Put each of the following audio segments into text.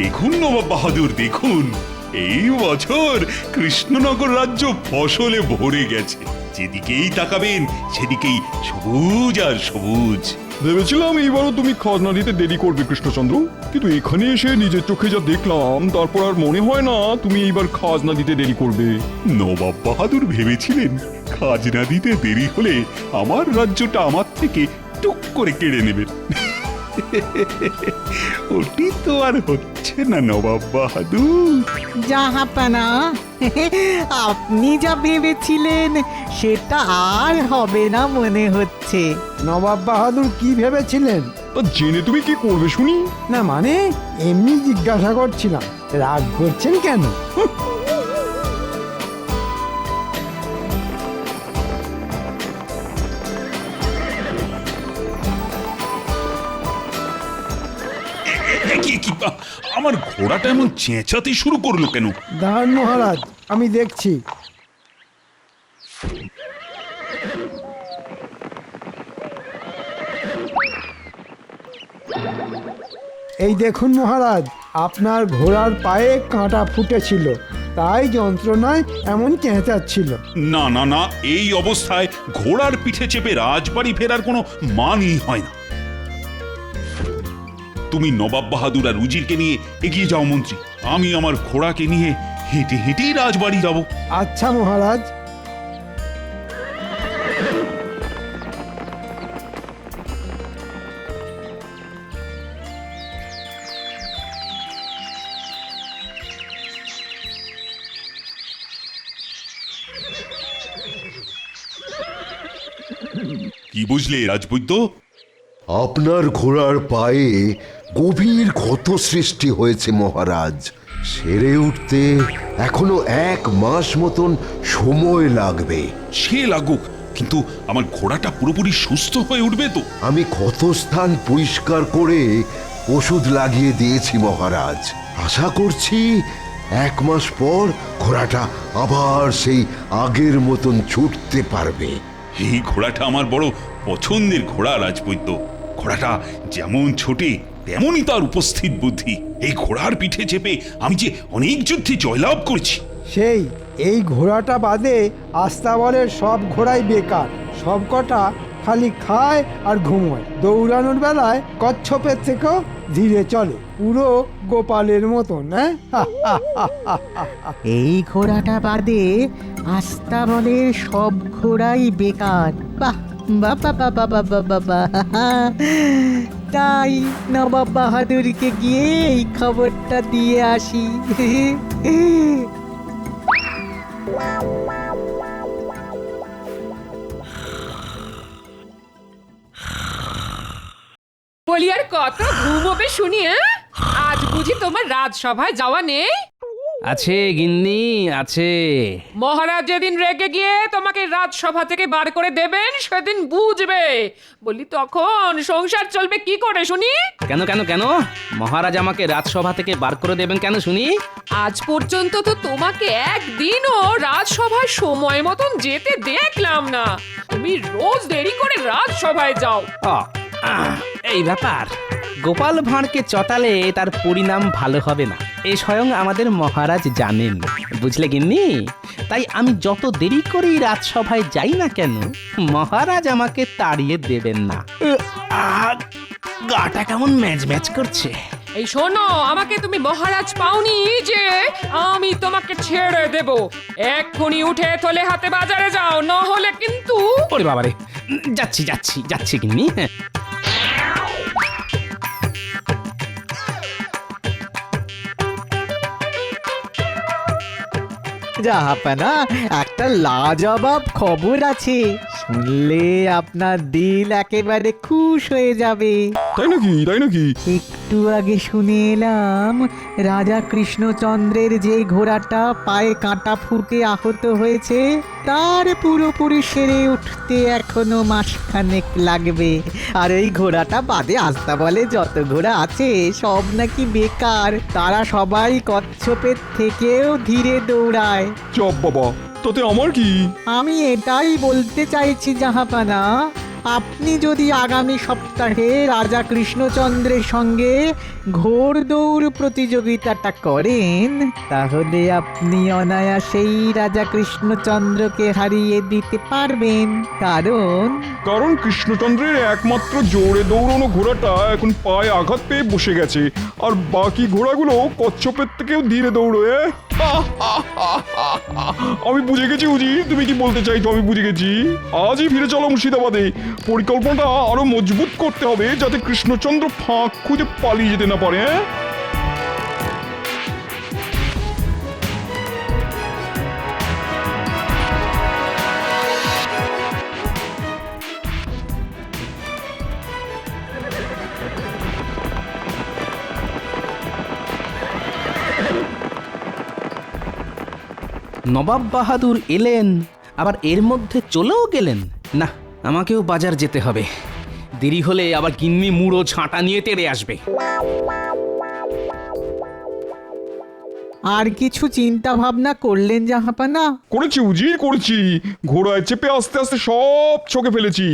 দেখুন নবাব বাহাদুর, দেখুন এই বছর কৃষ্ণনগর রাজ্য ফসলে ভরে গেছে। যেদিকেই তাকাবেন সেদিকেই সবুজ আর সবুজ। ভেবেছিলাম এইবারও তুমি খাজনা দিতে দেরি করবে কৃষ্ণচন্দ্র, কিন্তু এখানে এসে নিজের চোখে যা দেখলাম তারপর আর মনে হয় না তুমি এইবার খাজনা দিতে দেরি করবে। নবাব বাহাদুর ভেবেছিলেন খাজনা দিতে দেরি হলে আমার রাজ্যটা আমার থেকে টুক করে কেড়ে নেবেন। ওটি তো আর হচ্ছে না নবাব বাহাদুর। জাহাপানা, আপনি যা ভেবেছিলেন সেটা আর হবে না মনে হচ্ছে। নবাব বাহাদুর কি ভেবেছিলেন? তা জেনে তুমি কি করবে শুনি? না মানে এমনি জিজ্ঞাসা করছিলাম, রাগ করছেন কেন? আমার ঘোড়াটা এমন চেঁচাতে শুরু করলো কেন? দাঁড়ান মহারাজ, আমি দেখছি। এই দেখুন মহারাজ, আপনার ঘোড়ার পায়ে কাঁটা ফুটেছিল, তাই যন্ত্রণায় এমন চেঁচাচ্ছিল। না না না, এই অবস্থায় ঘোড়ার পিঠে চেপে রাজবাড়ি ফেরার কোনো মানই হয় না। তুমি নবাব বাহাদুর আর উজিরকে নিয়ে এগিয়ে যাও মন্ত্রী, আমি আমার ঘোড়াকে নিয়ে হেঁটে হেঁটেই রাজবাড়ি যাব। আচ্ছা মহারাজ। কি বুঝলে রাজবৈদ্য? আপনার ঘোড়ার পায়ে গভীর ক্ষত সৃষ্টি হয়েছে মহারাজ। সেরে উঠতে এখনো 1 মাস মতন সময় লাগবে। সে লাগুক, কিন্তু আমার ঘোড়াটা পুরোপুরি সুস্থ হয়ে উঠবে তো? আমি ক্ষত স্থান পরিষ্কার করে ওষুধ লাগিয়ে দিয়েছি মহারাজ। আশা করছি 1 মাস পর ঘোড়াটা আবার সেই আগের মতন ছুটতে পারবে। এই ঘোড়াটা আমার বড় পছন্দের ঘোড়া রাজবৈদ্য। ঘোড়াটা যেমন ছোটে তেমনই তার উপস্থিত বুদ্ধি। এই ঘোড়ার পিঠে চেপে আমি যে অনেক যুদ্ধে জয়লাভ করছি। সেই এই ঘোড়াটা বাদে আস্তাবলের সব ঘোড়াই বেকার, সব কটা খালি খায় আর ঘুমোয়। দৌড়ানোর বেলায় কচ্ছপের থেকেও ধীরে চলে, পুরো গোপালের মতন। হ্যাঁ, এই ঘোড়াটা বাদে আস্তাবলের সব ঘোড়াই বেকার। বাহ, বাবা বাবা বাবা বাবা, তাই নবাব বাহাদুরকে গিয়ে এই খবরটা দিয়ে আসি। বলি আর কত ঘুমোবে শুনি? আজ বুঝি তোমার রাজসভায় যাওয়া নেই? আছে গিন্নি, আছে। মহারাজ যেদিন রেগে গিয়ে তোমাকে রাজসভা থেকে বার করে দেবেন সেদিন বুঝবে। বলি তখন সংসার চলবে কি করে শুনি? কেন কেন কেন মহারাজ আমাকে রাজসভা থেকে বার করে দেবেন কেন শুনি? আজ পর্যন্ত তো তোমাকে একদিনও রাজসভায় সময় মতন যেতে দেখলাম না। তুমি রোজ দেরি করে রাজসভায় যাও। এই ব্যাপার, গোপাল ভাঁড়কে চটালে তার পরিণাম ভালো হবে না, এ স্বয়ং আমাদের মহারাজ জানেন, বুঝলে গিন্নি। তাই আমি যত দেরি করেই রাজসভায় যাই না কেন, মহারাজ আমাকে তাড়িয়ে দেবেন না। গাটা কেমন ম্যাচ ম্যাচ করছে। এই শোনো, আমাকে তুমি মহারাজ পাওনি যে আমি তোমাকে ছেড়ে দেব। এক্ষুনি উঠে থলে হাতে বাজারে যাও, না হলে কিন্তু। ওরে বাবারে, যাচ্ছি যাচ্ছি যাচ্ছি গিন্নি। জাহাপানা, একটা লাজবাব খবর আছে, শুনলে আপনার দিল একেবারে খুশ হয়ে যাবে। তাই নাকি? তাই নাকি? একটু আগে শুনে এলাম রাজা কৃষ্ণচন্দ্রের যে ঘোড়াটা পায়ে কাঁটা ফুটে আহত হয়েছে তার পুরোপুরি সেরে উঠতে এখনো মাসখানেক লাগবে। আর এই ঘোড়াটা বাদে আস্তাবলে যত ঘোড়া আছে সব নাকি বেকার, তারা সবাই কচ্ছপের থেকেও ধীরে দৌড়ায়। চাপ বাবা, তাতে আমার কি? আমি এটাই বলতে চাইছি জাহাপানা, আপনি যদি আগামী সপ্তাহে রাজা কৃষ্ণচন্দ্রের সঙ্গে ঘোড় দৌড় প্রতিযোগিতাটা করেন তাহলে আপনি অনায়াসেই রাজা কৃষ্ণচন্দ্রকে হারিয়ে দিতে পারবেন, কারণ কৃষ্ণচন্দ্রের একমাত্র জোরে দৌড়ানো ঘোড়াটা এখন পায়ে আঘাত পেয়ে বসে গেছে, আর বাকি ঘোড়াগুলো কচ্ছপের থেকেও ধীরে দৌড়ে। আমি বুঝে গেছি উজির, তুমি কি বলতে চাইছো আমি বুঝে গেছি। আজই ফিরে চলো মুর্শিদাবাদে। পরিকল্পনাটা আরো মজবুত করতে হবে যাতে কৃষ্ণচন্দ্র ফাঁক খুঁজে পালিয়ে যেতে না পারে। নবাব বাহাদুর এলেন আবার এর মধ্যে চলেও গেলেন। না, আমাকেও বাজার যেতে হবে, দেরি হলে আবার গিন্নি মুড়ো ঝাঁটা নিয়ে তেড়ে আসবে। আর কিছু চিন্তা ভাবনা করলেন জাহাপানা? করেছি উজির, করেছি। ঘোড়ায় চেপে আস্তে আস্তে সব ছকে ফেলেছি।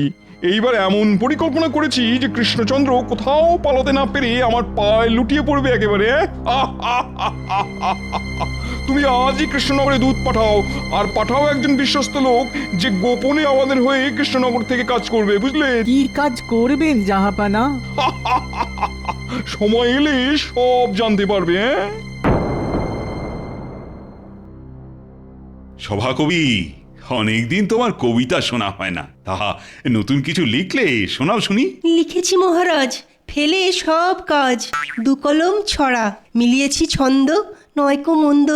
এইবার এমন পরিকল্পনা করেছি যে কৃষ্ণচন্দ্র কোথাও পালাতে না পেরে আমার পায়ে লুটিয়ে পড়বে একেবারে। তুমি আজই কৃষ্ণনগরে দুধ পাঠাও, আর পাঠাও একজন বিশ্বস্ত লোক যে গোপনে আমাদের হয়ে কৃষ্ণনগর থেকে কাজ করবে, বুঝলে? কি কাজ করবেন জাহাপানা? সময় এলে সব জানতে পারবে। সভাকবি, অনেকদিন তোমার কবিতা শোনা হয় না, তাহা নতুন কিছু লিখলে শোনাও শুনি। লিখেছি মহারাজ, ফেলে সব কাজ, দু কলম ছড়া, মিলিয়েছি ছন্দ, নয়কো মন্দ,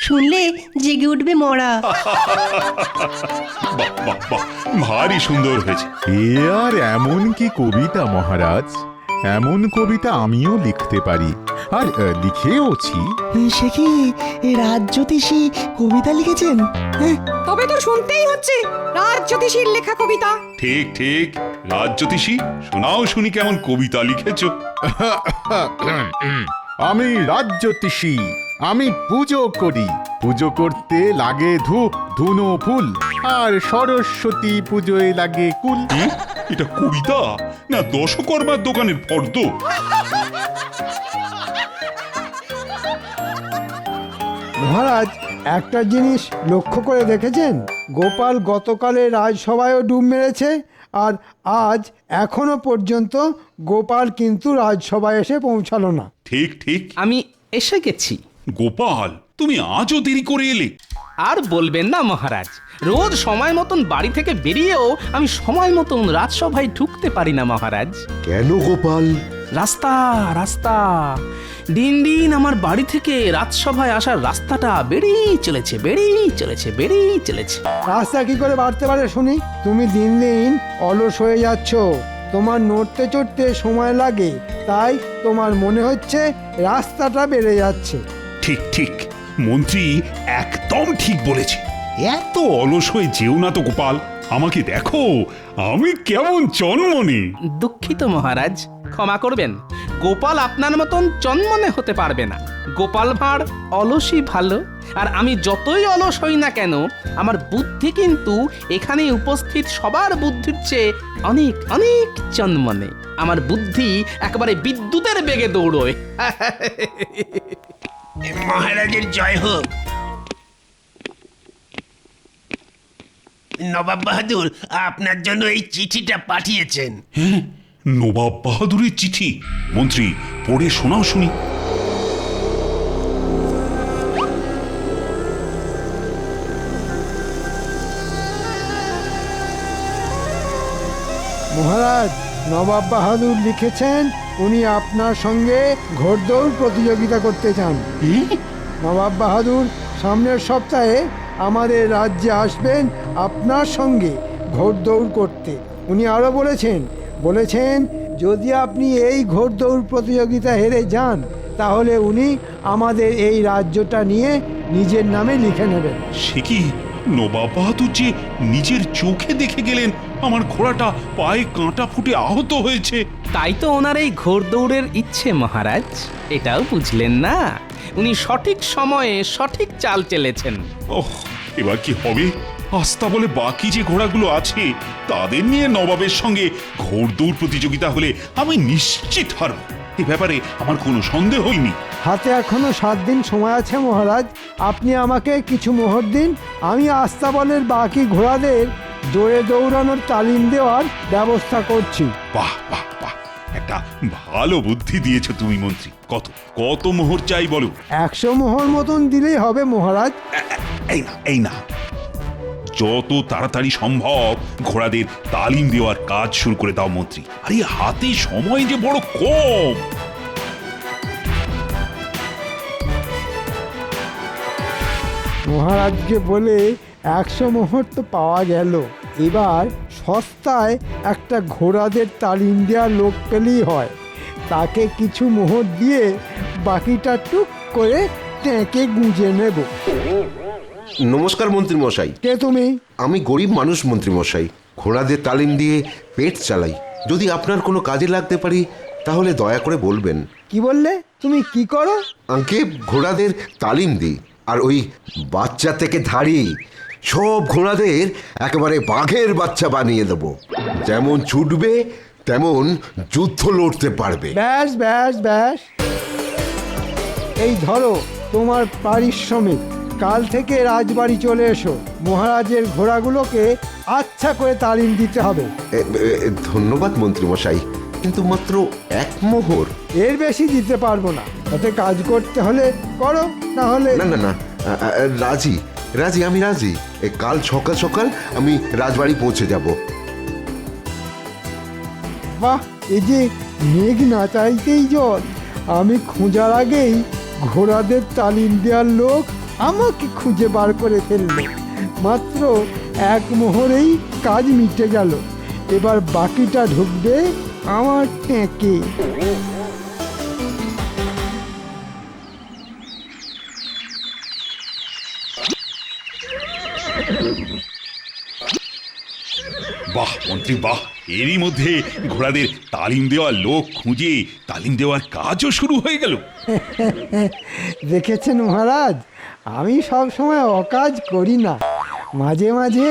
শুনলে জেগে উঠবে মরা। বাহ বাহ বাহ, ভারী সুন্দর হয়েছে। এ আর এমন কি কবিতা মহারাজ, এমন কবিতা আমিও লিখতে পারি, আর লিখেওছি। সে কি রাজ্যোতিষী কবিতা লিখেছেন? তবে তো শুনতেই হচ্ছে রাজ্যোতিষীর লেখা কবিতা। ঠিক ঠিক, রাজ্যোতিষী, শোনাও শুনি কেমন কবিতা লিখেছো। আমি রাজ্যোতিষী, আমি পুজো করি, পুজো করতে লাগে ধূপ ধুনো ফুল, আর সরস্বতী পুজোয় লাগে কুল। এটা কবিতা না দশকর্মার দোকানের ফর্দ? মহারাজ, একটা জিনিস লক্ষ্য করে দেখেছেন? গোপাল গতকালে রাজসভায়ও ডুব মেরেছে, আর আজ এখনো পর্যন্ত গোপাল কিন্তু রাজসভায় এসে পৌঁছালো না। ঠিক ঠিক, আমি এসে গেছি। গোপাল, তুমি আজও দেরি করে এলে। আর বলবেন না মহারাজ, রোজ সময় মতন বাড়ি থেকে বেরিয়েও আমি সময় মতন রাজসভায় ঢুকতে পারি না মহারাজ। কেন গোপাল? রাস্তা রাস্তা, দিন দিন আমার বাড়ি থেকে রাজসভায় আসার রাস্তাটা বেড়েই চলেছে, বেড়েই চলেছে, বেড়েই চলেছে। রাস্তা কি করে বাড়তে পারে শুনি? তুমি দিন দিন অলস হয়ে যাচ্ছ, তোমার নড়তে চড়তে সময় লাগে, তাই তোমার মনে হচ্ছে রাস্তাটা বেড়ে যাচ্ছে। ঠিক ঠিক, মন্ত্রী একদম ঠিক বলেছে। এত অলস হয়ে যেও না তো গোপাল, আমাকে দেখো আমি কেমন চনমনে। দুঃখিত মহারাজ, ক্ষমা করবেন, গোপাল আপনার মতন চনমনে হতে পারবে না। গোপাল ভাঁড় অলসই ভালো, আর আমি যতই অলস হই না কেন আমার বুদ্ধি কিন্তু এখানে উপস্থিত সবার বুদ্ধির চেয়ে অনেক অনেক চনমনে। আমার বুদ্ধি একেবারে বিদ্যুতের বেগে দৌড়োয়। মহারাজের জয় হোক। নবাব বাহাদুর আপনার জন্য এই চিঠিটা পাঠিয়েছেন। হ্যাঁ, নবাব বাহাদুরের চিঠি? মন্ত্রী, পড়ে শোনাও শুনি। মহারাজ, নবাব বাহাদুর লিখেছেন উনি আপনার সঙ্গে ঘোড়দৌড় প্রতিযোগিতা করতে চান। নবাব বাহাদুর সামনের সপ্তাহে আমাদের রাজ্যে আসবেন আপনার সঙ্গে ঘোড়দৌড় করতে। উনি আরও বলেছেন যদি আপনি এই ঘোড়দৌড় প্রতিযোগিতা হেরে যান তাহলে উনি আমাদের এই রাজ্যটা নিয়ে নিজের নামে লিখে নেবেন। সে কি, নবাব বাহাদুর যে নিজের চোখে দেখে গেলেন আমার ঘোড়াটা পায়ে কাঁটা ফুটে আহত হয়েছে? তাই তো ওনার এই ঘোড়দৌড়ের ইচ্ছে মহারাজ। এটাও বুঝলেন না? উনি সঠিক সময়ে সঠিক চাল চেলেছেন। ওহ, এবার কি হবে? আস্তা বলে বাকি যে ঘোড়াগুলো আছে তাদের নিয়ে নবাবের সঙ্গে ঘোড়দৌড় প্রতিযোগিতা হলে আমি নিশ্চিত হারব, এ ব্যাপারে আমার কোনো সন্দেহ হয়নি। হাতে এখনো 7 দিন সময় আছে মহারাজ, আপনি আমাকে কিছু মোহর দিন, আমি আস্তাবলের বাকি ঘোড়াদের জোরে দৌড়ানোর তালিম দেওয়ার ব্যবস্থা করছি। বাহ বাহ বাহ, একটা ভালো বুদ্ধি দিয়েছো তুমি মন্ত্রী। কত কত মোহর চাই বলো? 100 মোহর মতন দিলেই হবে মহারাজ। এই না, যত তাড়াতাড়ি সম্ভব ঘোড়াদের তালিম দেওয়ার কাজ শুরু করে দাও মন্ত্রী। আরে হাতে সময় যে বড় কম। মহারাজকে বলে 100 মোহর তো পাওয়া গেল, এবার সস্তায় একটা ঘোড়াদের তালিম দেওয়ার লোক পেলেই হয়। তাকে কিছু মোহর দিয়ে বাকিটা টুক করে ট্যাঁকে গুঁজে নেব। নমস্কার মন্ত্রী মশাই। কে তুমি? আমি গরিব মানুষ মন্ত্রী মশাই, ঘোড়াদের তালিম দিয়ে পেট চালাই। যদি আপনার কোনো কাজে লাগতে পারি তাহলে দয়া করে বলবেন। কি বললে? তুমি কি করো? আঙ্কে ঘোড়াদের তালিম দিই, আর ওই বাচ্চা থেকে ধাড়ি সব ঘোড়াদের একেবারে বাঘের বাচ্চা বানিয়ে দেব। যেমন ছুটবে তেমন যুদ্ধ লড়তে পারবে। ব্যাস ব্যাস ব্যাস, এই ধরো তোমার পারিশ্রমিক। কাল থেকে রাজবাড়ি চলে এসো, মহারাজের ঘোড়াগুলোকে আচ্ছা করে তালিম দিতে হবে। ধন্যবাদ মন্ত্রী মশাই, কিন্তু মাত্র 1 মোহর। এর বেশি দিতে পারবো না, তাতে কাজ করতে হলে করো, না হলে না না না, রাজি রাজি, আমি রাজি। কাল সকাল সকাল আমি রাজবাড়ি পৌঁছে যাব। বাহ, এই যে মেঘ না চাইতেই জল। আমি খোঁজার আগেই ঘোড়াদের তালিম দেওয়ার লোক আমাকে খুঁজে বার করে ফেললো। মাত্র 1 মোহরেই কাজ মিটে গেল। এবার বাকিটা ঢুকবে আমার ট্যাঁকে। বাহ মন্ত্রী বাহ, এরই মধ্যে ঘোড়াদের তালিম দেওয়ার লোক খুঁজে তালিম দেওয়ার কাজও শুরু হয়ে গেল। দেখেছেন মহারাজ, আমি সব সময় অকাজ করি না, মাঝে মাঝে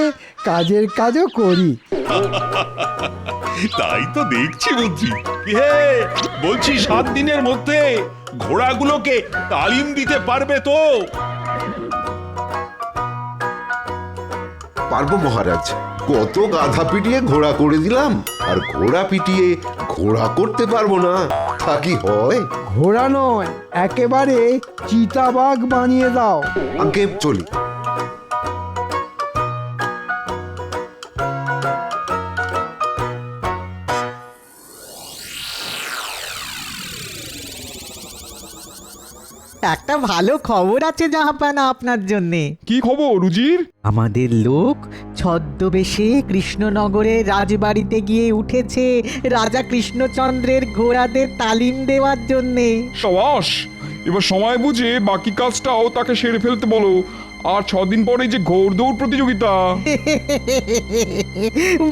কাজের কাজও করি। তাই তো দেখছি মন্ত্রী। হে, বলছি 7 দিনের মধ্যে ঘোড়াগুলোকে তালিম দিতে পারবে তো? পারবো মহারাজ। কত গাধা পিটিয়ে ঘোড়া করে দিলাম, আর ঘোড়া পিটিয়ে ঘোড়া করতে পারবো না, তা কি হয়? ঘোড়া নয়, একেবারে চিতাবাঘ বানিয়ে দাও। আগে চলি। একটা ভালো খবর আছে জাহাপানা আপনার জন্যে। কি খবর রুজির? আমাদের লোক ছদ্মবেশে কৃষ্ণনগরের রাজবাড়িতে গিয়ে উঠেছে রাজা কৃষ্ণচন্দ্রের ঘোড়াদের তালিম দেওয়ার জন্যে। সাবাস, এবার সময় বুঝে বাকি কাজটাও তাকে সেরে ফেলতে বলো। আর 6 দিন পরে যে ঘোড়দৌড় প্রতিযোগিতা।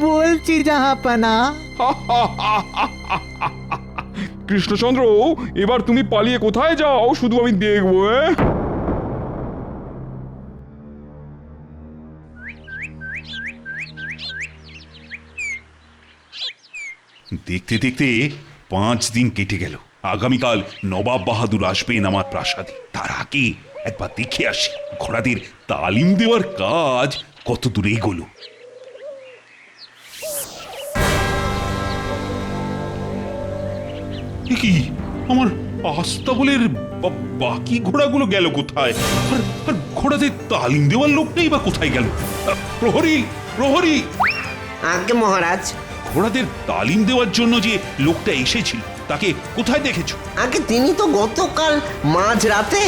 বলছি জাহাপানা। কৃষ্ণচন্দ্র, এবার তুমি পালিয়ে কোথায় যাও শুধু আমি দেখবো। দেখতে দেখতে 5 দিন কেটে গেল। আগামীকাল নবাব বাহাদুর আসবেন আমার প্রাসাদে। তার আগে একবার দেখে আসি ঘোড়াদের তালিম দেওয়ার কাজ কত দূরে এগোলো। কি আমার আস্তাবলের বাকি ঘোড়াগুলো গেল কোথায়? আর ঘোড়াদের তালিম দেওয়ার লোকটাই বা কোথায় গেল? প্রহরী, প্রহরী! আজ্ঞে মহারাজ। ঘোড়াদের তালিম দেওয়ার জন্য যে লোকটা এসেছিল তাকে কোথায় দেখেছো? আগে তিনি তো গতকাল মাঝরাতে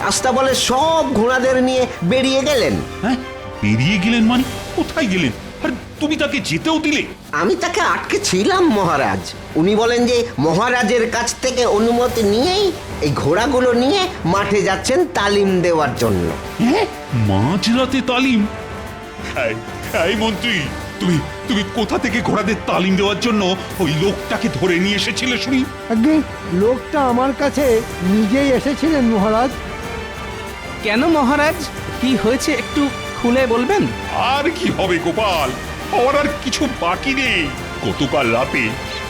আস্তাবলের সব ঘোড়াদের নিয়ে বেরিয়ে গেলেন। হ্যাঁ, বেরিয়ে গেলেন মানে? কোথায় গেলেন? আর তুমি তাকে যেতেও দিলে? আমি তাকে আটকে ছিলাম মহারাজ। উনি বলেন যে মহারাজের কাছ থেকে অনুমতি নিয়েই এই ঘোড়াগুলো নিয়ে মাঠে যাচ্ছেন তালিম দেওয়ার জন্য। হ্যাঁ, মাঝরাতে তালিম? এই মন্ত্রী, তুমি তুমি কোথা থেকে ঘোড়াদের তালিম দেওয়ার জন্য ওই লোকটাকে ধরে নিয়ে এসেছিলে শুনি? আগে লোকটা আমার কাছে নিজেই এসেছিলেন মহারাজ। কেন মহারাজ, কি হয়েছে একটু খুলে বলবেন? আর কি হবে গোপাল, আমার আর কিছু বাকি নেই। গতকাল রাতে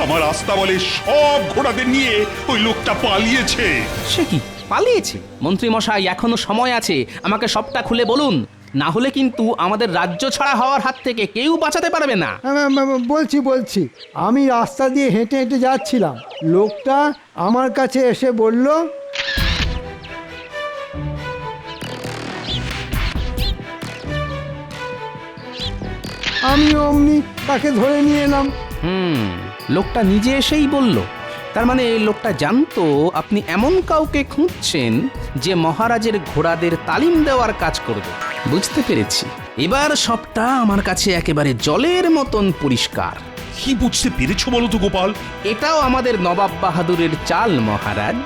আমার আস্তাবলে সব ঘোড়াদের নিয়ে ওই লোকটা পালিয়েছে। সে কি, পালিয়েছে? মন্ত্রী মশাই, এখনো সময় আছে, আমাকে সবটা খুলে বলুন, না হলে কিন্তু আমাদের রাজ্য ছাড়া হওয়ার হাত থেকে কেউ বাঁচাতে পারবে না। বলছি আমি রাস্তা দিয়ে হেঁটে হেঁটে যাচ্ছিলাম, লোকটা আমার কাছে এসে বলল, আমি অমনি তাকে ধরে নিয়ে এলাম। লোকটা নিজে এসেই বলল? তার মানে লোকটা জানতো আপনি এমন কাউকে খুঁজছেন যে মহারাজের ঘোড়াদের তালিম দেওয়ার কাজ করবে। বুঝতে পেরেছি, এবার সবটা আমার কাছে একেবারে জলের মতন পরিষ্কার। কি বুঝতে পেরেছো বলো তো গোপাল? এটাও আমাদের নবাব বাহাদুরের চাল মহারাজ।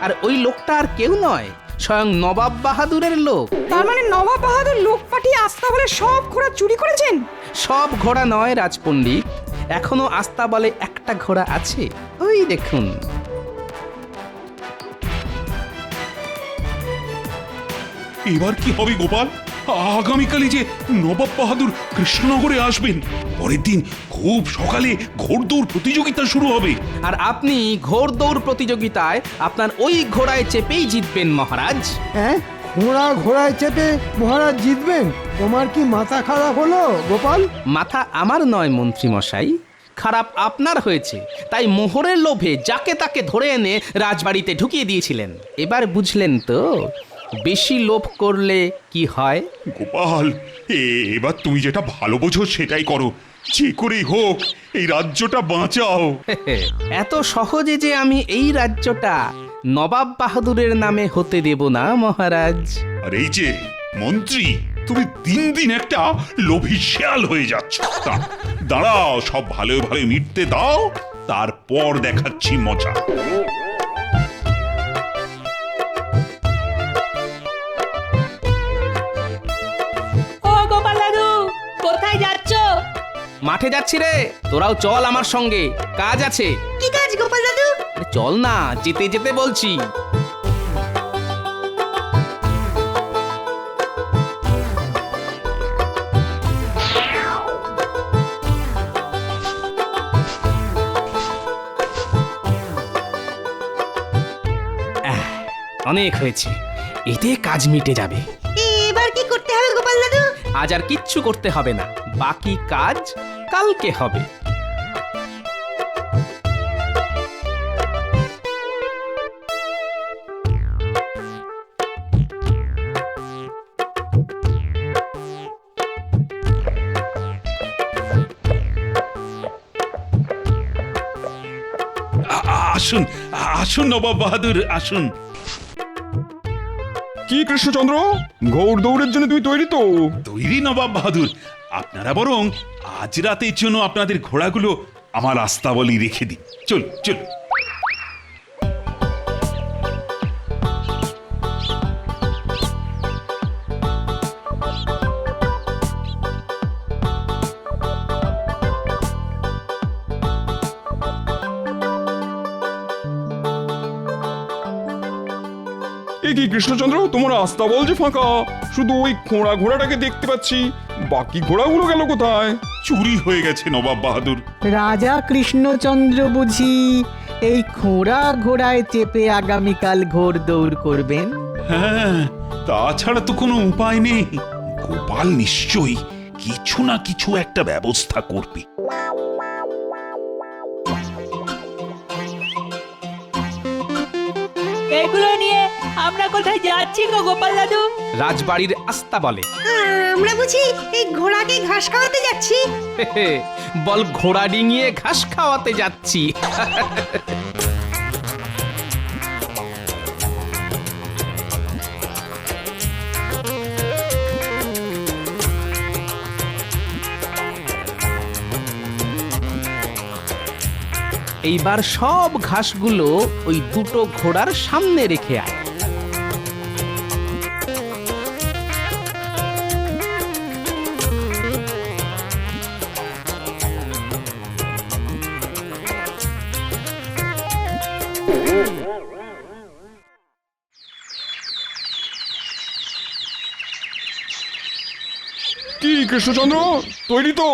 আর ওই লোকটা আর কেউ নয়, স্বয়ং নবাব বাহাদুরের লোক। তার মানে নবাব বাহাদুর লোক পাঠিয়ে আস্তাবলে সব ঘোড়া চুরি করেছেন? সব ঘোড়া নয় রাজপণ্ডিত, এখনো আস্তাবলে একটা ঘোড়া আছে, ওই দেখুন। এবার কি হবে গোপাল? আগামীকালই যে নবাব বাহাদুর কৃষ্ণনগরে আসবেন, পরের দিন খুব সকালে ঘোড়দৌড় প্রতিযোগিতা শুরু হবে। আর আপনি ঘোড়দৌড় প্রতিযোগিতায় আপনার ওই ঘোড়ায় চেপেই জিতবেন মহারাজ। হ্যাঁ, ঘোড়ায় চেপে মহারাজ জিতবেন? তোমার কি মাথা খারাপ হলো গোপাল? মাথা আমার নয় মন্ত্রী মশাই, খারাপ আপনার হয়েছে। তাই মোহরের লোভে যাকে তাকে ধরে এনে রাজবাড়িতে ঢুকিয়ে দিয়েছিলেন। এবার বুঝলেন তো বেশি লোভ করলে কি হয়? গোপাল, এবার তুমি যেটা ভালো বোঝো সেটাই করো, যে করেই হোক এই রাজ্যটা বাঁচাও। এত সহজে যে আমি এই রাজ্যটা নবাব বাহাদুরের নামে হতে দেব না মহারাজ। আর এই যে মন্ত্রী, তুমি দিন দিন একটা লোভী শেয়াল হয়ে যাচ্ছ। দাঁড়াও, সব ভালো ভালো মিটতে দাও, তারপর দেখাচ্ছি মজা। ও গোপাল দাদু, কোথায় যাচ্ছ? মাঠে যাচ্ছি রে, তোরাও চল আমার সঙ্গে, কাজ আছে। কি কাজ গোপাল দাদু? চল না, যেতে যেতে বলছি। অনেক হয়েছে, এতে কাজ মিটে যাবে। এবার কি করতে হবে গোপাল দাদু? আজ আর কিচ্ছু করতে হবে না, বাকি কাজ কালকে হবে। আসুন আসুন নবাব বাহাদুর, আসুন। কি কৃষ্ণচন্দ্র, ঘোড়দৌড়ের জন্য তুমি তৈরি তো? তৈরি নবাব বাহাদুর, আপনারা বরং আজ রাতের জন্য আপনাদের ঘোড়াগুলো আমার আস্তাবলি রেখে দিন। চল চল। এ কি কৃষ্ণচন্দ্র, তোমার আস্তাবল যে ফাঁকা, শুধু ওই ঘোড়াটাকে দেখতে পাচ্ছি, বাকি ঘোড়াগুলো গেল কোথায়? চুরি হয়ে গেছে নবাব বাহাদুর। রাজা কৃষ্ণচন্দ্র বুঝি এই ঘোড়ায় চেপে আগামীকাল ঘোড়দৌড় করবেন? হ্যাঁ, তাছাড়া তো কোনো উপায় নেই। গোপাল নিশ্চয়ই কিছু না কিছু একটা ব্যবস্থা করবে। এগুলো নিয়ে আমরা কোথায় যাচ্ছি গো গোপাল দাদু? রাজবাড়ির আস্তাবলে। আমরা বুঝি এই ঘোড়াকে ঘাস খাওয়াতে যাচ্ছি? বল, ঘোড়া ডিঙিয়ে ঘাস খাওয়াতে যাচ্ছি। এইবার সব ঘাসগুলো ওই দুটো ঘোড়ার সামনে রেখে আয়। কি কৃষ্ণচন্দ্র, তৈরি তো?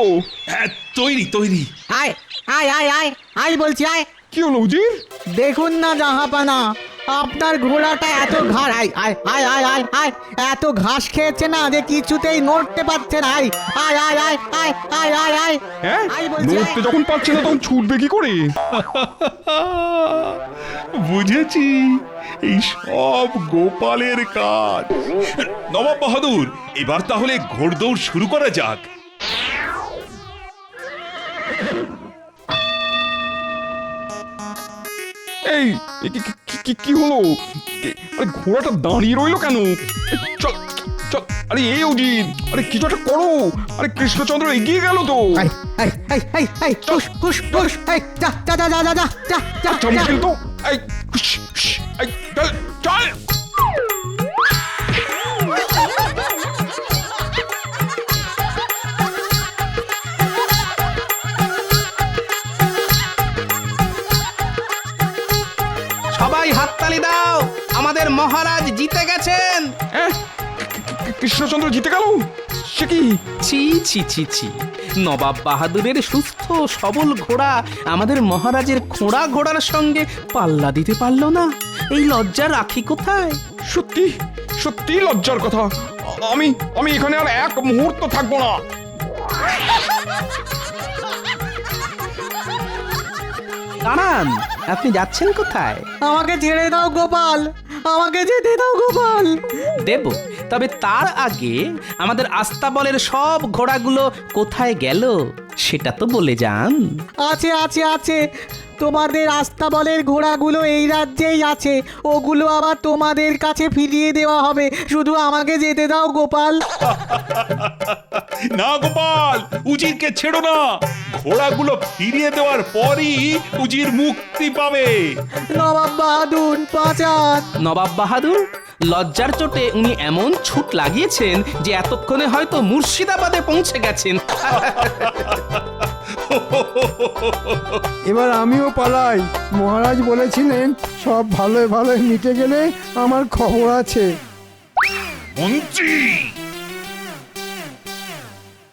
হ্যাঁ, তৈরি তৈরি। আয় আয় আয় আয় আয় বলছি আয়। কি হলো উজির? দেখুন না জাহাপানা, আপনার ঘোড়াটা এত ঘাস আয় আয় আয় আয় আয় আয় এত ঘাস খেয়েছে না যে কিছুতেই নড়তে পারছে না। আয় আয় আয় আয় আয় আয় আয় আয় হ্যাঁ, আয় বলছি, নড়তে আয়। যখন পারছে না তখন ছুটবে কি করে? বুঝেছি, এই সব গোপালের কাজ। নবাব বাহাদুর, এবার তাহলে ঘোড়দৌড় শুরু করা যাক। এই কি হলো? আরে ঘোড়াটা দাঁড়িয়ে রইলো কেন? চল চল, আরে এই উজির, আরে কিছু একটা করো। আরে কৃষ্ণচন্দ্র এগিয়ে গেল তো। আয় আয় আয় আয় আয় টুস টুস টুস আয় যা যা যা যা যা যা যা যা আচ্ছা মুশকিল তো। এই এই চল চল। সবাই হাততালি দাও, আমাদের মহারাজ জিতে গেছেন। কৃষ্ণচন্দ্র জিতে গেল? সে কি? ছি ছি ছি ছি, নবাব বাহাদুরের সুস্থ সবল ঘোড়া আমাদের মহারাজের খোঁড়া ঘোড়ার সঙ্গে পাল্লা দিতে পারলো না। এই লজ্জা রাখি কোথায়? সত্যি সত্যি লজ্জার কথা। আমি আমি এখানে আর এক মুহূর্ত থাকবো না। দাঁড়ান, আপনি যাচ্ছেন কোথায়? আমাকে ছেড়ে দাও গোপাল, আমাকে যেতে দাও গোপাল। দেব, তবে তার আগে আমাদের আস্তাবলের সব ঘোড়াগুলো কোথায় গেল সেটা তো বলে যান। আছে আছে আছে, তোমাদের আস্তাবলের ঘোড়াগুলো এই রাজ্যেই আছে, ওগুলো আবার তোমাদের কাছে ফিরিয়ে দেওয়া হবে। শুধু আমাকে যেতে দাও গোপাল। না গোপাল, উজিরকে ছেড়ো না। ঘোড়াগুলো ফিরিয়ে দেওয়ার পরই উজির মুক্তি পাবে। নবাব বাহাদুর বাঁচান। নবাব বাহাদুর, লজ্জার চোটে উনি এমন ছুট লাগিয়েছেন যে এতক্ষণে হয়তো মুর্শিদাবাদে পৌঁছে গেছেন। এবার আমিও পালাই। মহারাজ বলেছিলেন সব ভালোই ভালোই মিটে গেলে আমার খবর আছে। মন্ত্রী,